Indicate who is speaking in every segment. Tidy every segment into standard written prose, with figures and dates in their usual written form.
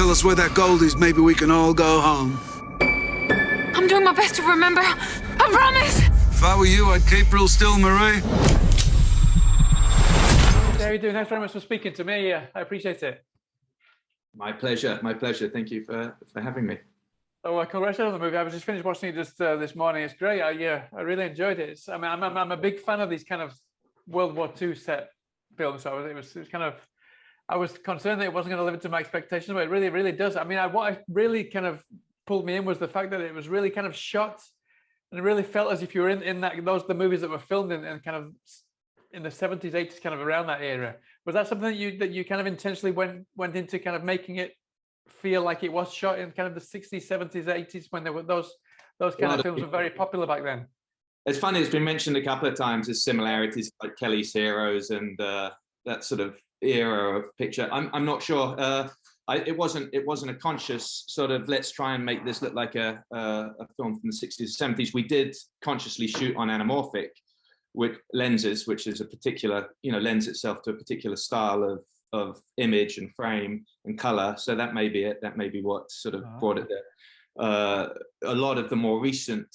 Speaker 1: Tell us where that gold is, maybe we can all go home.
Speaker 2: I'm doing my best to remember. I promise!
Speaker 1: If I were you, I'd keep real still, Marie.
Speaker 3: How are you doing? Thanks very much for speaking to me. I appreciate it.
Speaker 4: My pleasure. My pleasure. Thank you for having me.
Speaker 3: Oh, congratulations on the movie. I was just finished watching it just this morning. It's great. I really enjoyed it. I mean, I'm a big fan of these kind of World War II set films. So it was kind of, I was concerned that it wasn't going to live up to my expectations, but it really, really does. I mean, what really kind of pulled me in was the fact that it was really kind of shot, and it really felt as if you were in the movies that were filmed in kind of in the 70s, 80s, kind of around that era. Was that something that you kind of intentionally went into kind of making it feel like it was shot in kind of the 60s, 70s, 80s, when there were those kind of films were very popular back then?
Speaker 4: It's funny, it's been mentioned a couple of times as similarities like Kelly's Heroes and that sort of era of picture. I'm not sure. It wasn't a conscious sort of let's try and make this look like a film from the 60s, 70s. We did consciously shoot on anamorphic with lenses, which is a particular, lends itself to a particular style of image and frame and color. So that may be it. That may be what sort of brought it there. A lot of the more recent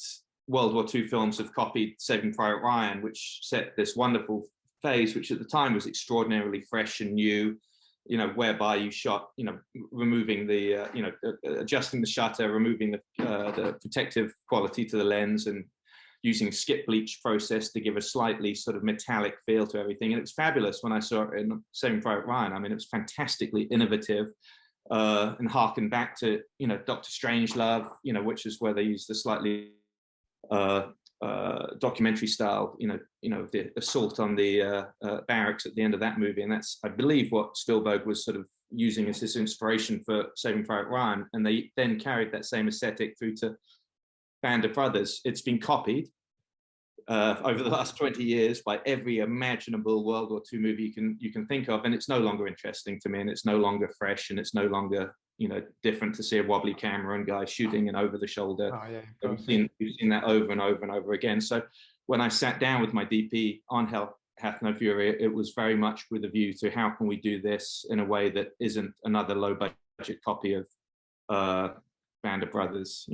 Speaker 4: World War II films have copied Saving Private Ryan, which set this wonderful phase, which at the time was extraordinarily fresh and new, whereby you shot, removing the, adjusting the shutter, removing the protective quality to the lens, and using skip bleach process to give a slightly sort of metallic feel to everything. And it's fabulous when I saw it in Saving Private Ryan. I mean, it was fantastically innovative and harkened back to, Dr. Strangelove, which is where they used the slightly documentary style, the assault on the barracks at the end of that movie. And that's, I believe, what Spielberg was sort of using as his inspiration for Saving Private Ryan. And they then carried that same aesthetic through to Band of Brothers. It's been copied over the last 20 years by every imaginable World War II movie you can think of, and it's no longer interesting to me, and it's no longer fresh, and it's no longer different to see a wobbly camera and guys shooting and over the shoulder.
Speaker 3: Oh, yeah,
Speaker 4: we've seen that over and over and over again. So when I sat down with my DP on Hell Hath No Fury, it was very much with a view to how can we do this in a way that isn't another low budget copy of Band of Brothers,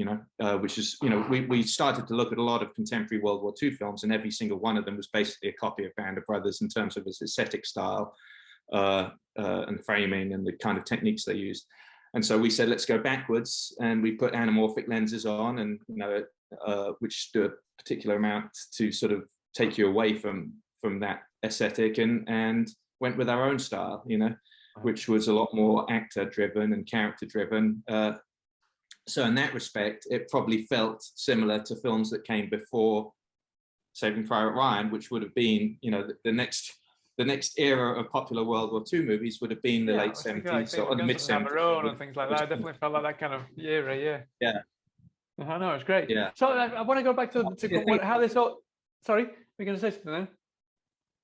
Speaker 4: which is, we started to look at a lot of contemporary World War II films, and every single one of them was basically a copy of Band of Brothers in terms of its aesthetic style and framing and the kind of techniques they used. And so we said, let's go backwards, and we put anamorphic lenses on, and which do a particular amount to sort of take you away from that aesthetic, and went with our own style, which was a lot more actor driven and character driven. So in that respect, it probably felt similar to films that came before Saving Private Ryan, which would have been, the next era of popular World War II movies would have been the late 70s or the mid 70s.
Speaker 3: And things like that. I definitely felt like that kind of era, yeah. I know, it's great.
Speaker 4: Yeah.
Speaker 3: So I want to go back to how this all. Sorry, we're going to say something then.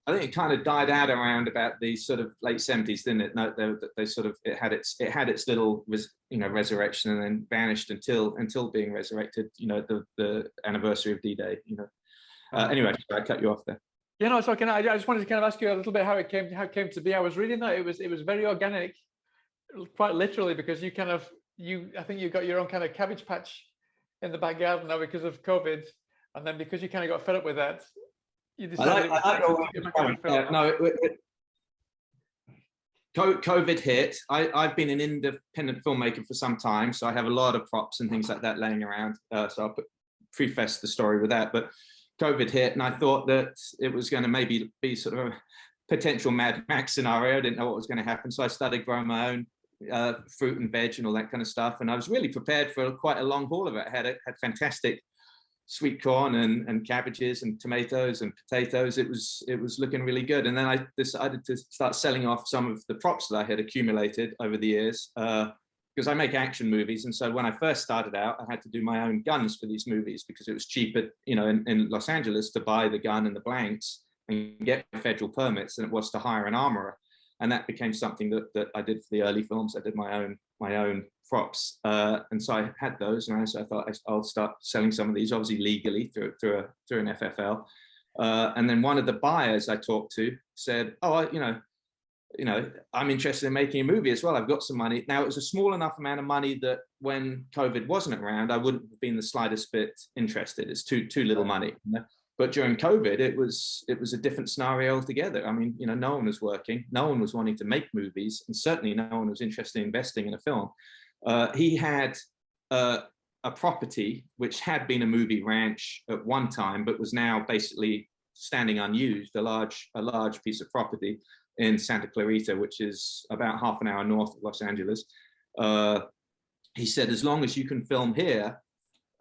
Speaker 4: I think it kind of died out around about the sort of late 70s, didn't it? No, they sort of it had its little resurrection and then vanished until being resurrected. The anniversary of D-Day. Anyway, I cut you off there.
Speaker 3: So I just wanted to kind of ask you a little bit how it came to be. I was reading that it was very organic, quite literally, because I think you got your own kind of cabbage patch in the back garden now because of COVID, and then because you kind of got fed up with that. COVID hit. I've been an independent filmmaker for some time, so I have a lot of props and things like that laying around. So I'll preface the story with that. But COVID hit, and I thought that it was going to maybe be sort of a potential Mad Max scenario. I didn't know what was going to happen, so I started growing my own fruit and veg and all that kind of stuff. And I was really prepared for quite a long haul of it. I had fantastic sweet corn and cabbages and tomatoes and potatoes. It was looking really good. And then I decided to start selling off some of the props that I had accumulated over the years because I make action movies. And so when I first started out, I had to do my own guns for these movies because it was cheaper, in Los Angeles to buy the gun and the blanks and get federal permits than it was to hire an armorer. And that became something that I did for the early films. I did my own props, and so I had those, and so I thought I'll start selling some of these, obviously legally through an FFL. And then one of the buyers I talked to said, "Oh, you know, I'm interested in making a movie as well. I've got some money. Now, it was a small enough amount of money that when COVID wasn't around, I wouldn't have been the slightest bit interested. It's too little money. You know? But during COVID, it was a different scenario altogether. I mean, you know, no one was working, no one was wanting to make movies, and certainly no one was interested in investing in a film. He had a property which had been a movie ranch at one time, but was now basically standing unused, a large piece of property in Santa Clarita, which is about half an hour north of Los Angeles. He said, as long as you can film here,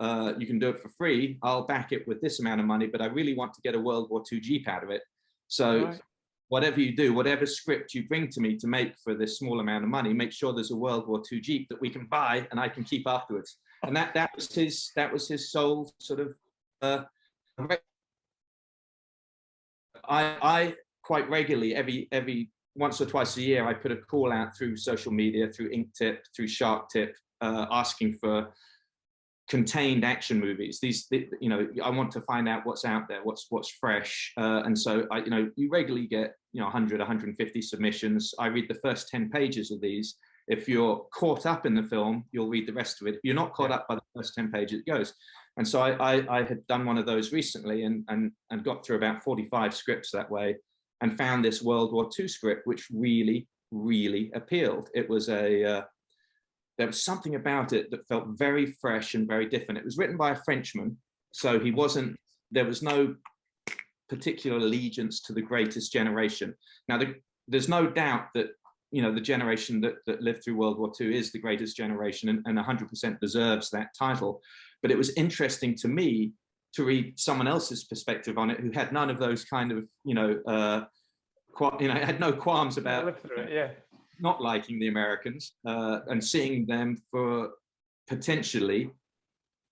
Speaker 3: you can do it for free. I'll back it with this amount of money, but I really want to get a World War II Jeep out of it. So whatever you do, whatever script you bring to me to make for this small amount of money, make sure there's a World War II Jeep that we can buy and I can keep afterwards. And that was his sole sort of. I quite regularly, every once or twice a year, I put a call out through social media, through Inktip, through SharkTip, asking for contained action movies. These, you know, I want to find out what's out there, what's fresh, and so you know, you regularly get 100, 150 submissions. I read the first 10 pages of these. If you're caught up in the film, you'll read the rest of it. If you're not caught up by the first 10 pages, it goes. And so I had done one of those recently and got through about 45 scripts that way, and found this World War II script which really, really appealed. It was there was something about it that felt very fresh and very different. It was written by a Frenchman, so there was no particular allegiance to the greatest generation. Now, there's no doubt that, you know, the generation that lived through World War II is the greatest generation and 100% deserves that title. But it was interesting to me to read someone else's perspective on it, who had none of those kind of, had no qualms about not liking the Americans and seeing them for potentially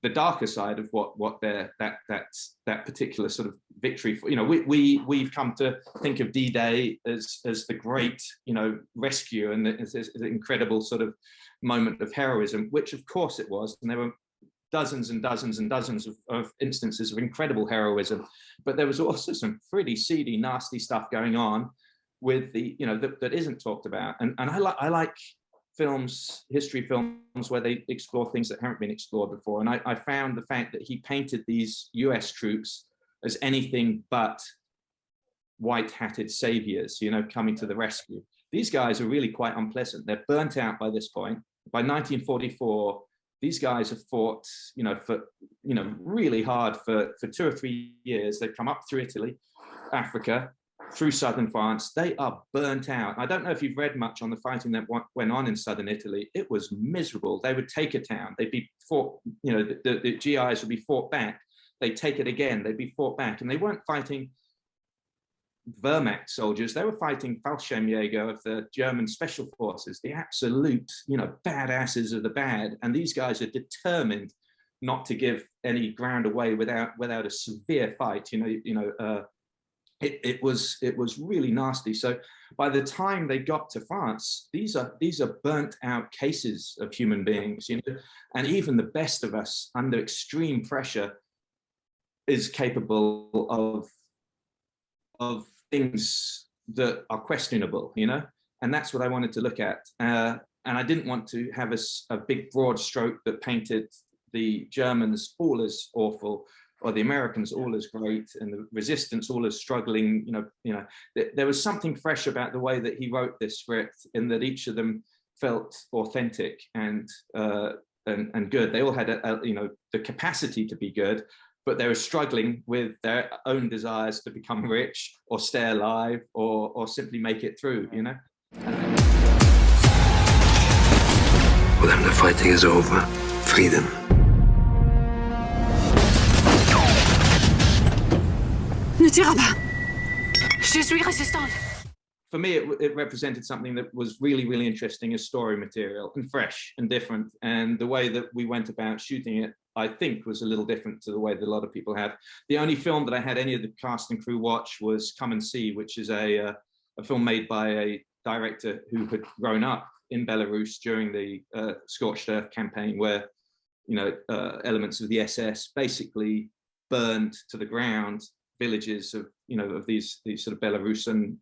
Speaker 3: the darker side of what that particular sort of victory for. You know, we've come to think of D-Day as the great, you know, rescue and as an incredible sort of moment of heroism, which of course it was, and there were dozens and dozens and dozens of instances of incredible heroism, but there was also some pretty seedy, nasty stuff going on with the, you know, that isn't talked about. And I like films, history films, where they explore things that haven't been explored before. And I found the fact that he painted these US troops as anything but white-hatted saviors, you know, coming to the rescue. These guys are really quite unpleasant. They're burnt out by this point. By 1944, these guys have fought, really hard for 2 or 3 years. They've come up through Italy, Africa, through southern France. They are burnt out. I don't know if you've read much on the fighting that went on in southern Italy. It was miserable. They would take a town. They'd be fought, the GIs would be fought back. They'd take it again. They'd be fought back. And they weren't fighting Wehrmacht soldiers. They were fighting Fallschirmjäger of the German special forces, the absolute, badasses of the bad. And these guys are determined not to give any ground away without a severe fight. It was really nasty. So by the time they got to France, these are burnt out cases of human beings, and even the best of us under extreme pressure is capable of things that are questionable, and that's what I wanted to look at. And I didn't want to have a big broad stroke that painted the Germans all as awful, or the Americans all as great, and the resistance all as struggling. There was something fresh about the way that he wrote this script, in that each of them felt authentic and good. They all had the capacity to be good, but they were struggling with their own desires to become rich or stay alive or simply make it through,
Speaker 5: For them, the fighting is over. Freedom.
Speaker 2: Ne tira pas. Je suis résistante.
Speaker 3: For me, it represented something that was really, really interesting as story material, and fresh and different. And the way that we went about shooting it, I think, was a little different to the way that a lot of people have. The only film that I had any of the cast and crew watch was Come and See, which is a film made by a director who had grown up in Belarus during the Scorched Earth campaign, where elements of the SS basically burned to the ground villages of these sort of Belarusian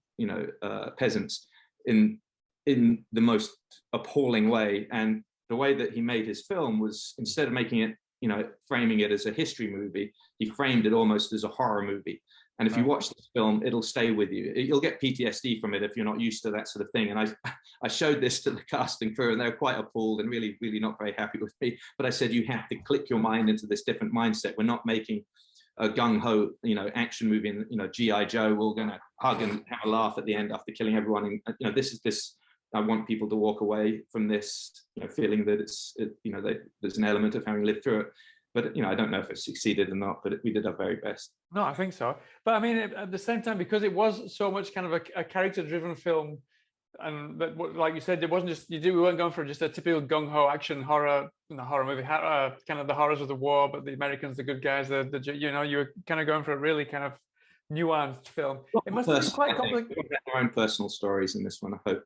Speaker 3: peasants in the most appalling way. And the way that he made his film was, instead of making it, you know, framing it as a history movie, he framed it almost as a horror movie. And if you watch this film, it'll stay with you. You'll get PTSD from it if you're not used to that sort of thing. And I showed this to the cast and crew, and they were quite appalled and really, really not very happy with me. But I said, you have to click your mind into this different mindset. We're not making a gung-ho, you know, action movie, and, you know, G.I. Joe, we're going to hug and have a laugh at the end after killing everyone. And, you know, this. I want people to walk away from this, you know, feeling that you know, there's an element of having lived through it. But, you know, I don't know if it succeeded or not, but we did our very best.
Speaker 6: No, I think so. But I mean, at the same time, because it was so much kind of a character-driven film, and that, like you said, it wasn't just we weren't going for just a typical gung-ho action horror, you know, horror movie, kind of the horrors of the war, but the Americans, the good guys, you know, you were kind of going for a really kind of nuanced film. It must have been quite complicated.
Speaker 3: We have our own personal stories in this one, I hope.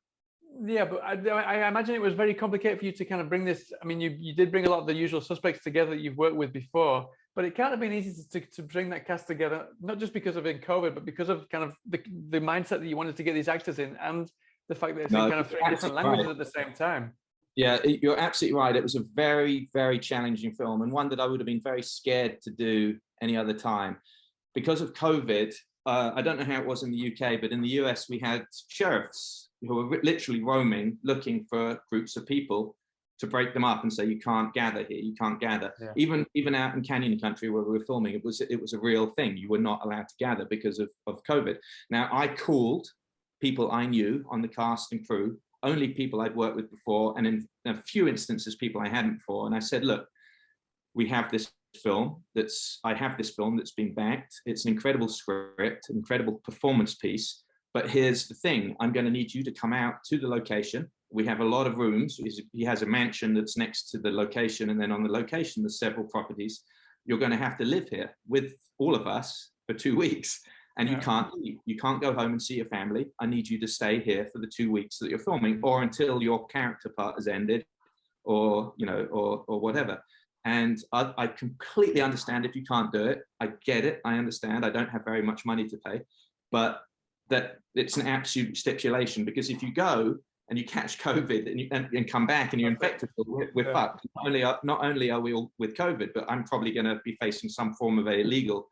Speaker 6: Yeah, but I imagine it was very complicated for you to kind of bring this. I mean, you did bring a lot of the usual suspects together that you've worked with before, but it can't have been easy to bring that cast together, not just because of in COVID, but because of kind of the mindset that you wanted to get these actors in, and the fact that it's in kind of 3 different languages at the same time.
Speaker 3: Yeah, you're absolutely right. It was a very, very challenging film, and one that I would have been very scared to do any other time. Because of COVID, I don't know how it was in the UK, but in the US, we had sheriffs who were literally roaming, looking for groups of people to break them up and say, you can't gather here, you can't gather. Yeah. Even out in Canyon Country where we were filming, it was a real thing. You were not allowed to gather because of COVID. Now, I called people I knew on the cast and crew, only people I'd worked with before, and in a few instances, people I hadn't before. And I said, look, we have this film I have this film that's been backed. It's an incredible script, incredible performance piece. But here's the thing, I'm going to need you to come out to the location. We have a lot of rooms. He has a mansion that's next to the location. And then on the location, there's several properties. You're going to have to live here with all of us for 2 weeks. And you can't leave. You can't go home and see your family. I need you to stay here for the 2 weeks that you're filming, or until your character part has ended, or, you know, or whatever. And I completely understand if you can't do it. I get it. I understand. I don't have very much money to pay. But that it's an absolute stipulation, because if you go and you catch COVID and come back and you're infected, we're fucked. Not only are we all with COVID, but I'm probably going to be facing some form of a illegal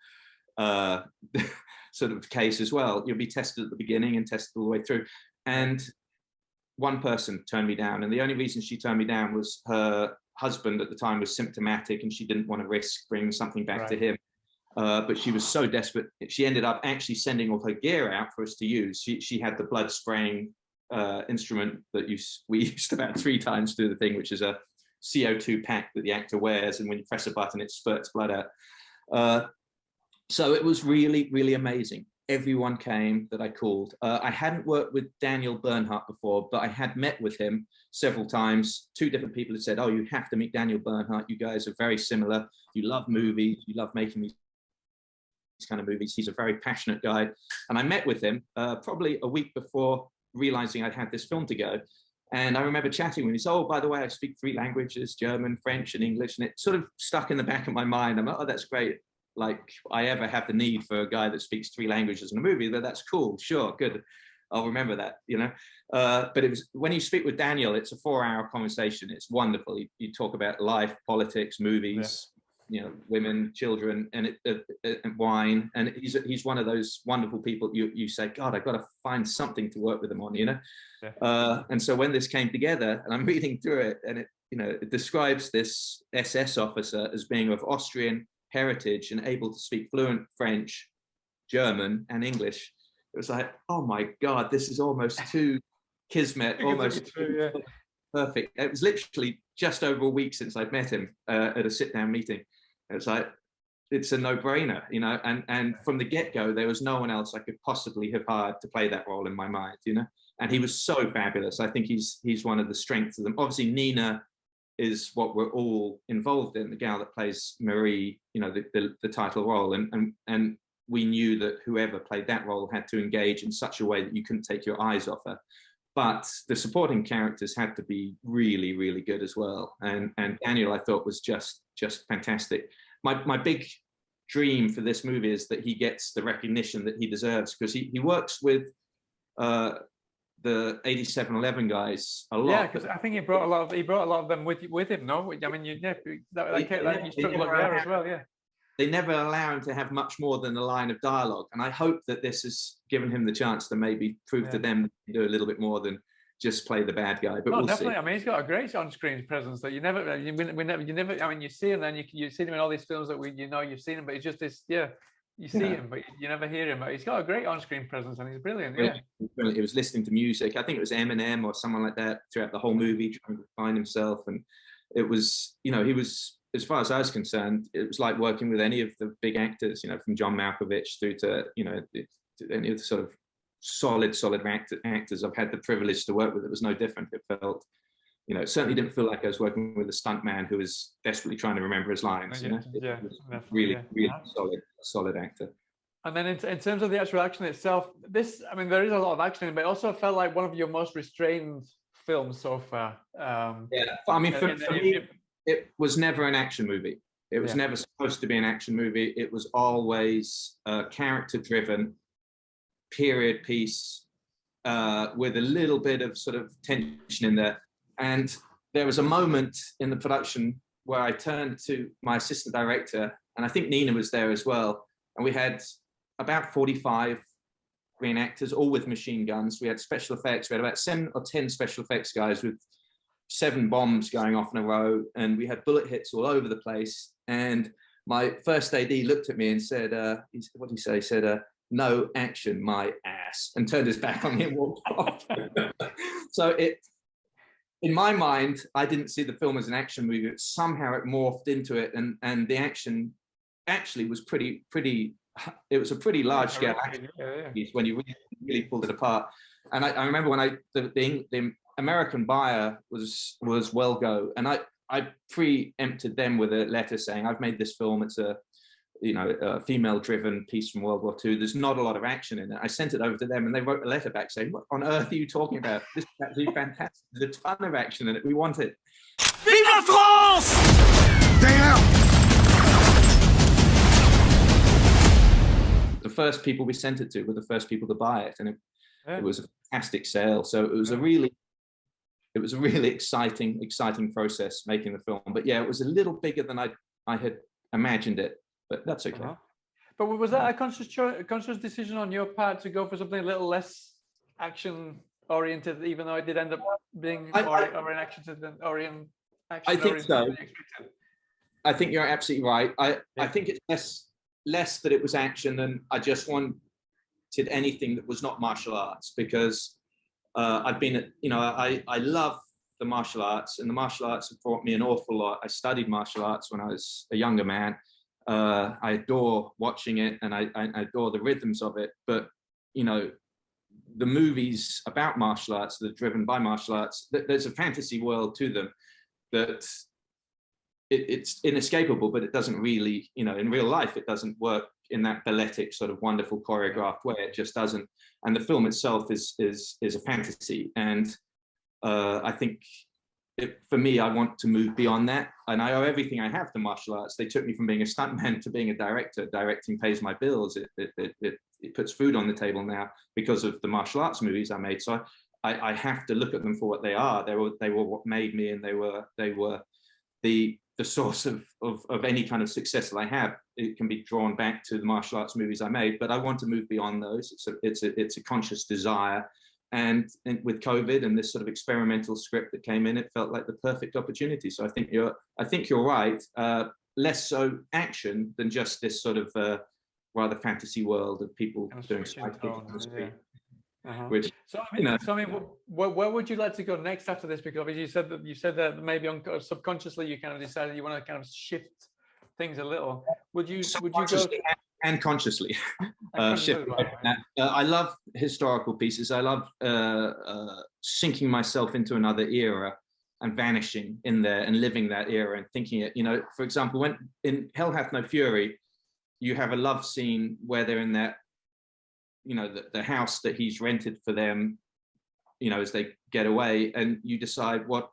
Speaker 3: sort of case as well. You'll be tested at the beginning and tested all the way through. And one person turned me down, and the only reason she turned me down was her husband at the time was symptomatic, and she didn't want to risk bringing something back to him. But she was so desperate, she ended up actually sending all her gear out for us to use. She had the blood spraying instrument that we used about 3 times through the thing, which is a CO2 pack that the actor wears, and when you press a button, it spurts blood out. So it was really, really amazing. Everyone came that I called. I hadn't worked with Daniel Bernhardt before, but I had met with him several times. 2 different people had said, oh, you have to meet Daniel Bernhardt. You guys are very similar. You love movies. You love making these kind of movies. He's a very passionate guy. And I met with him probably a week before realizing I'd had this film to go. And I remember chatting with him. He said, oh, by the way, I speak 3 languages, German, French, and English. And it sort of stuck in the back of my mind. I'm like, oh, that's great. Like, I ever have the need for a guy that speaks 3 languages in a movie, but that's cool. Sure, good. I'll remember that, you know. But it was, when you speak with Daniel, it's a 4-hour conversation. It's wonderful. You talk about life, politics, movies, you know, women, children, and wine. And he's one of those wonderful people you say, God, I've got to find something to work with him on, you know. And so when this came together, and I'm reading through it, and it describes this SS officer as being of Austrian heritage and able to speak fluent French, German, and English. It was like, oh my God, this is almost too kismet, almost perfect. It was literally just over a week since I'd met him at a sit-down meeting. It was like, it's a no-brainer, you know, and from the get-go, there was no one else I could possibly have hired to play that role in my mind, you know, and he was so fabulous. I think he's one of the strengths of them. Obviously, Nina is what we're all involved in, the gal that plays Marie, you know, the title role. And we knew that whoever played that role had to engage in such a way that you couldn't take your eyes off her. But the supporting characters had to be really, really good as well. And Daniel, I thought, was just fantastic. My big dream for this movie is that he gets the recognition that he deserves, because he works with the 8711 guys a lot.
Speaker 6: Yeah, because I think he brought a lot of them with him. No, I mean, you struck luck there as well. Yeah.
Speaker 3: They never allow him to have much more than a line of dialogue, and I hope that this has given him the chance to maybe prove to them that he can do a little bit more than just play the bad guy. But we'll
Speaker 6: definitely.
Speaker 3: see.
Speaker 6: I mean, he's got a great on-screen presence that you never. I mean, you see him, then you see him in all these films that you've seen him, but it's just this. Yeah, you see him, but you never hear him. But he's got a great on-screen presence, and he's brilliant. Yeah.
Speaker 3: He was listening to music. I think it was Eminem or someone like that throughout the whole movie, trying to find himself, and it was, he was. As far as I was concerned, it was like working with any of the big actors, from John Malkovich through to, any of the sort of solid actors I've had the privilege to work with. It was no different. It felt, it certainly didn't feel like I was working with a stuntman who was desperately trying to remember his lines. Really solid actor.
Speaker 6: And then in terms of the actual action itself, there is a lot of action, but it also felt like one of your most restrained films so far.
Speaker 3: I mean, for me, it was never an action movie. It was never supposed to be an action movie. It was always character-driven, period piece, with a little bit of sort of tension in there. And there was a moment in the production where I turned to my assistant director, and I think Nina was there as well. And we had about 45 reenactors, all with machine guns. We had special effects. We had about 7 or 10 special effects guys with 7 bombs going off in a row, and we had bullet hits all over the place. And my first AD looked at me and said, what did he say? He said, "No action, my ass," and turned his back on me and walked off. So in my mind, I didn't see the film as an action movie. Somehow it morphed into it, and the action actually was pretty. It was a pretty large scale action piece when you really pulled it apart. And I remember when the American buyer was Well Go, and I preempted them with a letter saying, "I've made this film. It's a female-driven piece from World War II. There's not a lot of action in it." I sent it over to them, and they wrote a letter back saying, "What on earth are you talking about? This is actually fantastic. There's a ton of action in it. We want it."
Speaker 7: Vive la France!
Speaker 1: Stay out!
Speaker 3: The first people we sent it to were the first people to buy it, and it was a fantastic sale. So it was a really exciting process making the film. But yeah, it was a little bigger than I had imagined it, but that's okay.
Speaker 6: But was that a conscious decision on your part to go for something a little less action oriented, even though it did end up being more an action than action?
Speaker 3: I think so. I think you're absolutely right. I think it's less that it was action than I just wanted anything that was not martial arts, because I've been at, I love the martial arts, and the martial arts have brought me an awful lot. I studied martial arts when I was a younger man. I adore watching it, and I adore the rhythms of it. But, the movies about martial arts that are driven by martial arts, there's a fantasy world to them that it's inescapable, but it doesn't really, in real life, it doesn't work in that balletic sort of wonderful choreographed way. It just doesn't. And the film itself is a fantasy. And I think for me, I want to move beyond that. And I owe everything I have to martial arts. They took me from being a stuntman to being a director. Directing pays my bills. It puts food on the table now because of the martial arts movies I made. So I have to look at them for what they are. They were what made me, and they were the source of any kind of success that I have. It can be drawn back to the martial arts movies I made, but I want to move beyond those. It's a conscious desire. And with COVID and this sort of experimental script that came in, it felt like the perfect opportunity. So I think you're right. Less so action than just this sort of rather fantasy world of people doing side on the street. Which,
Speaker 6: where would you like to go next after this? Because obviously you said that maybe subconsciously you kind of decided you want to kind of shift things a little. Would you go
Speaker 3: and consciously shift? I love historical pieces. I love sinking myself into another era and vanishing in there and living that era and thinking it. For example, when in Hell Hath No Fury, you have a love scene where they're in that, the house that he's rented for them, as they get away, and you decide what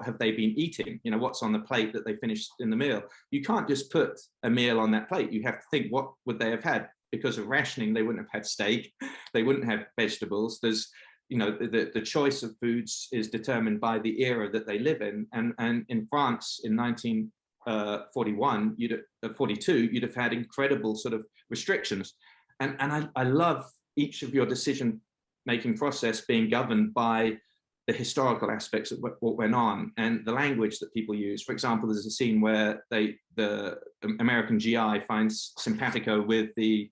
Speaker 3: have they been eating, what's on the plate that they finished in the meal. You can't just put a meal on that plate. You have to think, what would they have had? Because of rationing, they wouldn't have had steak, they wouldn't have vegetables. the choice of foods is determined by the era that they live in. And in France in 1941, 42, you'd have had incredible sort of restrictions. And I love each of your decision-making process being governed by the historical aspects of what went on and the language that people use. For example, there's a scene where the American GI finds simpatico with the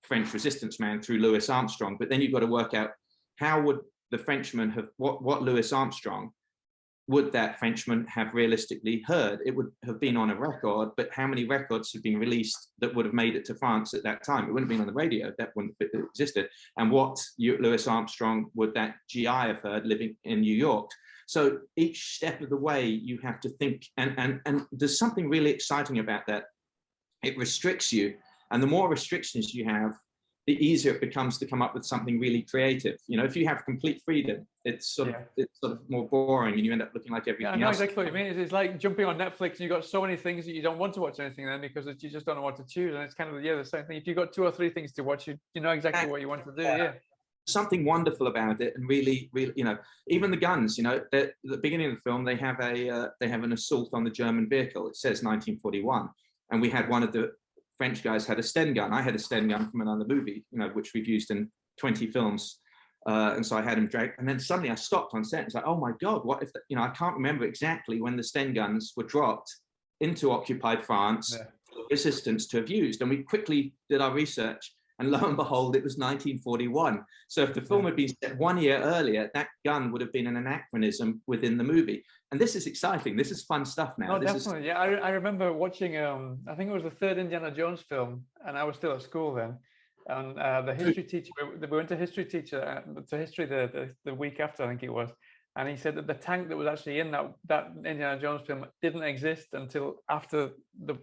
Speaker 3: French resistance man through Louis Armstrong, but then you've got to work out how would the Frenchman have, what Louis Armstrong, would that Frenchman have realistically heard? It would have been on a record, but how many records have been released that would have made it to France at that time? It wouldn't have been on the radio, that wouldn't have existed. And what Louis Armstrong would that GI have heard living in New York? So each step of the way you have to think, and there's something really exciting about that. It restricts you, and the more restrictions you have, the easier it becomes to come up with something really creative. You know, if you have complete freedom, it's sort of more boring, and you end up looking like everything else.
Speaker 6: Yeah, I know exactly what you mean. It's like jumping on Netflix, and you've got so many things that you don't want to watch anything then because you just don't know what to choose. And it's kind of the same thing. If you've got 2 or 3 things to watch, you know exactly what you want to do. Yeah.
Speaker 3: Something wonderful about it, and really, you know, even the guns. You know, at the beginning of the film, they have an assault on the German vehicle. It says 1941, and we had one of the French guys had a Sten gun. I had a Sten gun from another movie, you know, which we've used in 20 films. And so I had him drag, and then suddenly I stopped on set and was like, oh my God, what if, you know, I can't remember exactly when the Sten guns were dropped into occupied France for resistance to have used. And we quickly did our research, and lo and behold, it was 1941. So if the film had been set 1 year earlier, that gun would have been an anachronism within the movie. And this is exciting. This is fun stuff now.
Speaker 6: Oh, definitely. Yeah, I remember watching, I think it was the 3rd Indiana Jones film, and I was still at school then. And the history teacher, we went to history the week after, I think it was. And he said that the tank that was actually in that Indiana Jones film didn't exist until after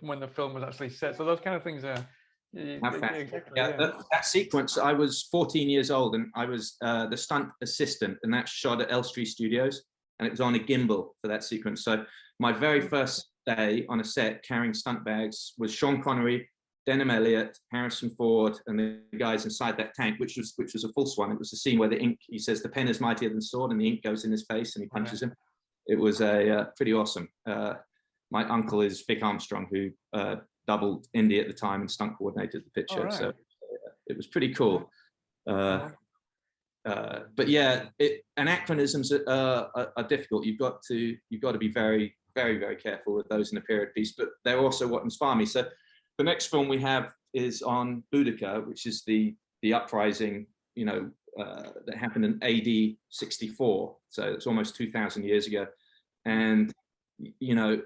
Speaker 6: when the film was actually set. So those kind of things are...
Speaker 3: That sequence, I was 14 years old, and I was the stunt assistant, and that's shot at Elstree Studios, and it was on a gimbal for that sequence. So my very first day on a set carrying stunt bags was Sean Connery, Denham Elliott, Harrison Ford, and the guys inside that tank, which was a false one. It was the scene where the ink, he says, the pen is mightier than sword, and the ink goes in his face and he punches him. It was pretty awesome. My uncle is Vic Armstrong, who doubled Indy at the time and stunt coordinated the picture. So it was pretty cool. But yeah, anachronisms are difficult. You've got to be very, very, very careful with those in a period piece, but they're also what inspire me. So the next film we have is on Boudica, which is the uprising, you know, that happened in AD 64. So it's almost 2,000 years ago. And you know,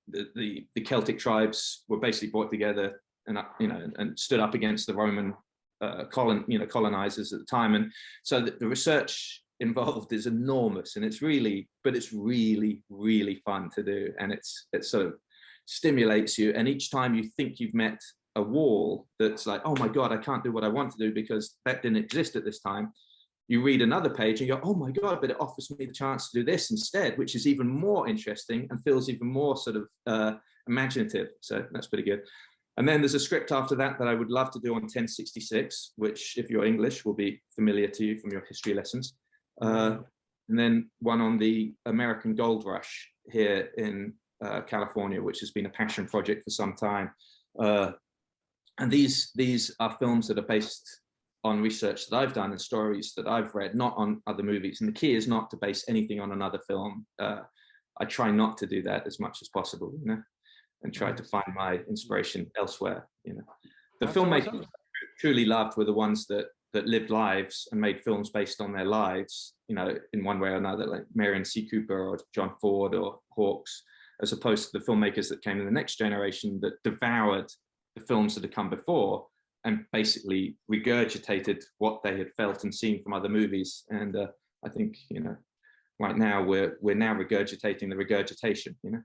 Speaker 3: the Celtic tribes were basically brought together and, you know, and stood up against the Roman colonizers at the time. And so the research involved is enormous, and it's really fun to do. And it sort of stimulates you. And each time you think you've met a wall that's like, oh my God, I can't do what I want to do because that didn't exist at this time. You read another page and you go, oh my God, but it offers me the chance to do this instead, which is even more interesting and feels even more sort of imaginative. So that's pretty good. And then there's a script after that I would love to do on 1066, which if you're English will be familiar to you from your history lessons. And then one on the American Gold Rush here in California, which has been a passion project for some time. And these are films that are based on research that I've done and stories that I've read, not on other movies. And the key is not to base anything on another film. I try not to do that as much as possible, you know, and try to find my inspiration elsewhere, you know. The filmmakers I truly loved were the ones that lived lives and made films based on their lives, you know, in one way or another, like Marion C. Cooper or John Ford or Hawks, as opposed to the filmmakers that came in the next generation that devoured the films that had come before and basically regurgitated what they had felt and seen from other movies. And I think, you know, right now we're now regurgitating the regurgitation, you know.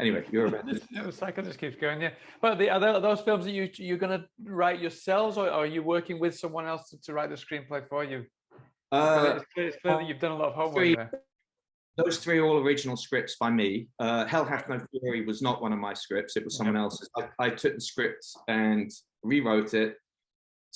Speaker 3: Anyway, you're about to...
Speaker 6: The cycle just keeps going, yeah. But are those films that you're going to write yourselves, or are you working with someone else to write the screenplay for you? It's clear that you've done a lot of homework there.
Speaker 3: Those 3 all original scripts by me. Hell Hath No Fury was not one of my scripts. It was someone else's. I took the script and rewrote it,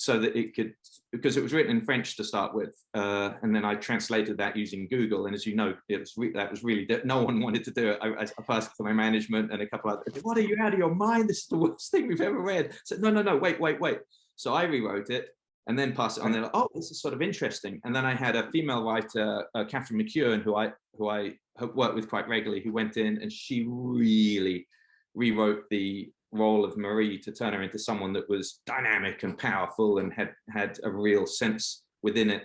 Speaker 3: so that it could, because it was written in French to start with, and then I translated that using Google. And as you know, that was really, no one wanted to do it. I passed it to my management and a couple of others. What, are you out of your mind? This is the worst thing we've ever read. I said, no, wait. So I rewrote it and then passed it on. They're like, oh, this is sort of interesting. And then I had a female writer, Catherine McEwen, who I have worked with quite regularly, who went in and she really rewrote the role of Marie to turn her into someone that was dynamic and powerful and had a real sense within it.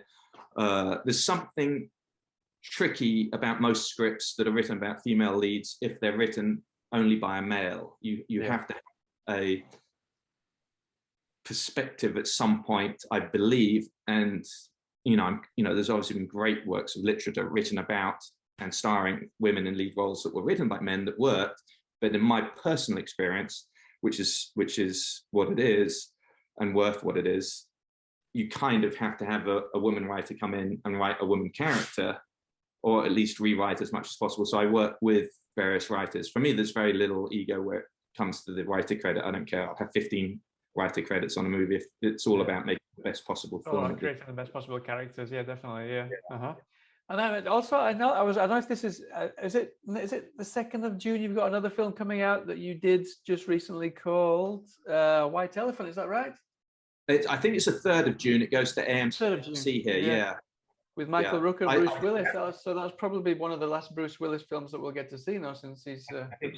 Speaker 3: There's something tricky about most scripts that are written about female leads if they're written only by a male. You have to have a perspective at some point, I believe, and there's obviously been great works of literature written about and starring women in lead roles that were written by men that worked, but in my personal experience, which is what it is and worth what it is, you kind of have to have a woman writer come in and write a woman character, or at least rewrite as much as possible. So I work with various writers. For me, there's very little ego where it comes to the writer credit. I don't care. I'll have 15 writer credits on a movie if it's all about making the best possible film.
Speaker 6: Creating the best possible characters. Yeah, definitely. Yeah. And then also, I know if this is it the 2nd of June? You've got another film coming out that you did just recently called White Elephant. Is that right?
Speaker 3: I think it's the 3rd of June. It goes to AMC here. Yeah.
Speaker 6: With Michael Rooker and Bruce Willis. So that's probably one of the last Bruce Willis films that we'll get to see now, since he's.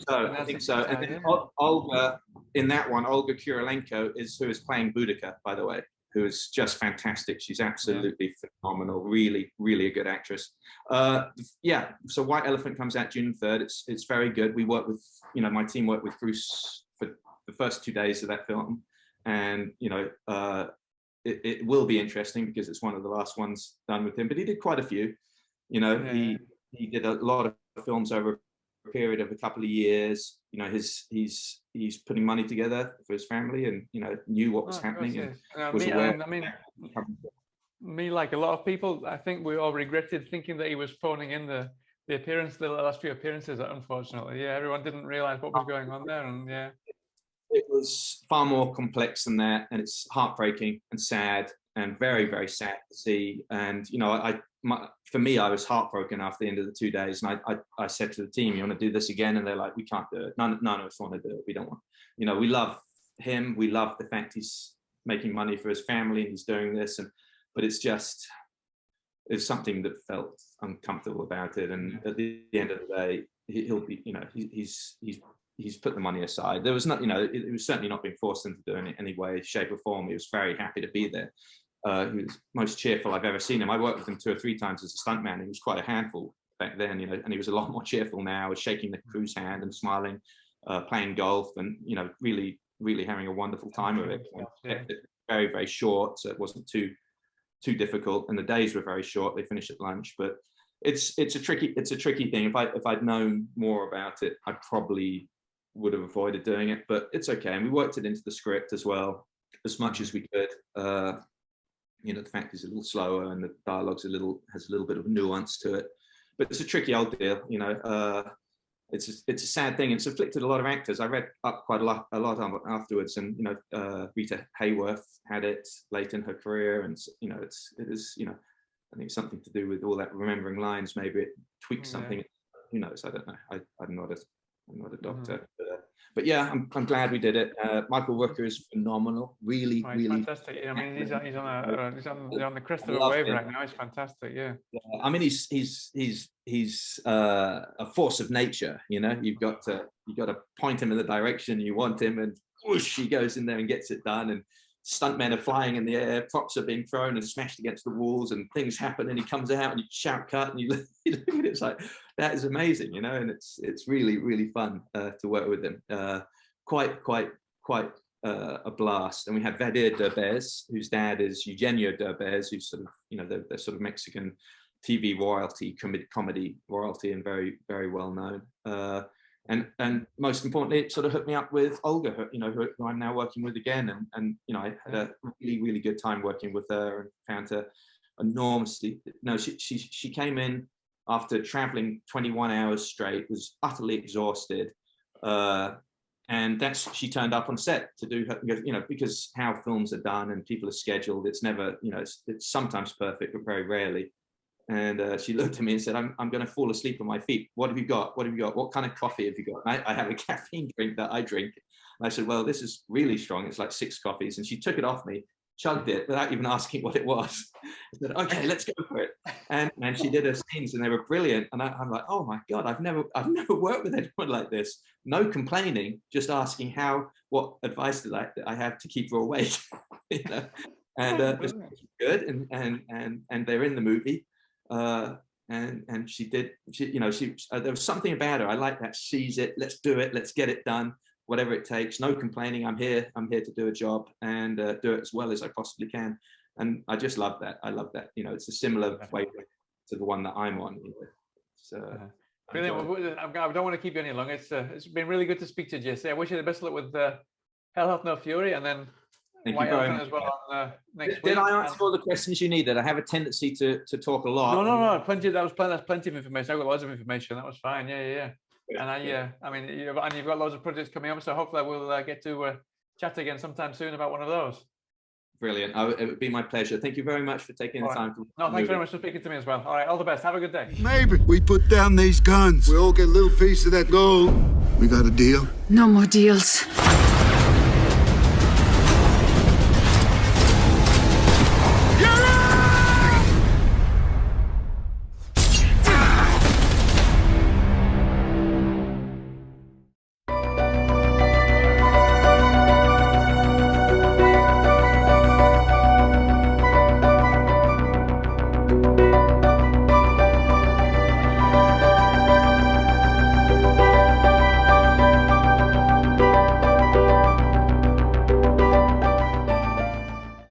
Speaker 3: I think so. And then Olga in that one, Olga Kurylenko who is playing Boudica, by the way, who is just fantastic. She's absolutely phenomenal. Really, really a good actress. So White Elephant comes out June 3rd. It's very good. We work with, my team worked with Bruce for the first 2 days of that film, and it will be interesting because it's one of the last ones done with him. But he did quite a few. He did a lot of films over a period of a couple of years. He's putting money together for his family, and knew what was happening and was aware.
Speaker 6: Me, like a lot of people, I think we all regretted thinking that he was phoning in the last few appearances. Unfortunately, everyone didn't realize what was going on there, and
Speaker 3: it was far more complex than that, and it's heartbreaking and sad and very, very sad to see. And for me, I was heartbroken after the end of the 2 days, and I said to the team, "You want to do this again?" And they're like, "We can't do it. None of us want to do it. We don't want." We love him. We love the fact he's making money for his family and he's doing this, but it's something that felt uncomfortable about it. And at the end of the day, he'll be, he's put the money aside. There was not, it was certainly not being forced into doing it in any way, shape or form. He was very happy to be there. He was most cheerful I've ever seen him. I worked with him 2 or 3 times as a stuntman. He was quite a handful back then, and he was a lot more cheerful now. He was shaking the crew's hand and smiling, playing golf, and really, really having a wonderful time with it. Kept it very, very short, so it wasn't too difficult. And the days were very short. They finished at lunch, but it's a tricky thing. If I'd known more about it, I probably would have avoided doing it, but it's okay. And we worked it into the script as well, as much as we could. The fact is a little slower and the dialogue's has a little bit of nuance to it, but it's a tricky old deal. It's a sad thing. It's afflicted a lot of actors. I read up quite a lot afterwards, and Rita Hayworth had it late in her career, and it is I think something to do with all that remembering lines. Maybe it tweaks something. Who knows? I don't know. I'm not a doctor, but yeah, I'm glad we did it. Michael Rooker is phenomenal. Really
Speaker 6: fantastic. I mean, he's on the crest of a wave right now. He's fantastic. Yeah.
Speaker 3: I mean, he's a force of nature. You've got to point him in the direction you want him, and whoosh, he goes in there and gets it done. And stuntmen are flying in the air, props are being thrown and smashed against the walls, and things happen, and he comes out and you shout cut, and you look at it, it's like, that is amazing, and it's really, really fun to work with him. Quite a blast. And we had Vadir Derbez, whose dad is Eugenio Derbez, who's sort of, the sort of Mexican TV royalty, comedy royalty, and very, very well known. And most importantly, it sort of hooked me up with Olga, who I'm now working with again. And I had a really, really good time working with her, and found her enormously. She came in after traveling 21 hours straight, was utterly exhausted, And she turned up on set to do her, you know, because how films are done and people are scheduled, it's never, you know, it's sometimes perfect, but very rarely. And she looked at me and said, I'm going to fall asleep on my feet. What have you got? What have you got? What kind of coffee have you got? And I have a caffeine drink that I drink. And I said, well, this is really strong. It's like 6 coffees. And she took it off me, chugged it without even asking what it was. I said, okay, let's go for it. And she did her scenes and they were brilliant. And I'm like, oh my God, I've never worked with anyone like this. No complaining, just asking what advice did I have to keep her awake. You know? And it's good. And they're in the movie. And she you know, there was something about her. I like that. Seize it. Let's do it. Let's get it done. Whatever it takes. No complaining. I'm here to do a job and do it as well as I possibly can. And I just love that. I love that. You know, it's a similar way to the one that I'm on. You know. So,
Speaker 6: brilliant. Well, I don't want to keep you any longer. It's been really good to speak to you, Jesse. I wish you the best of luck with Hell Hath No Fury, and then
Speaker 3: Thank
Speaker 6: White
Speaker 3: you very
Speaker 6: Elephant
Speaker 3: much.
Speaker 6: as well on next week.
Speaker 3: Did I answer all the questions you needed? I have a tendency to talk a lot.
Speaker 6: No. That's plenty of information. I've got loads of information. That was fine. Yeah. And I mean, you've got loads of projects coming up, so hopefully we'll get to chat again sometime soon about one of those.
Speaker 3: Brilliant. It would be my pleasure. Thank you very much for taking the time.
Speaker 6: No, thanks very much for speaking to me as well. All right, all the best. Have a good day.
Speaker 1: Maybe we put down these guns. We all get a little piece of that gold. We got a deal?
Speaker 2: No more deals.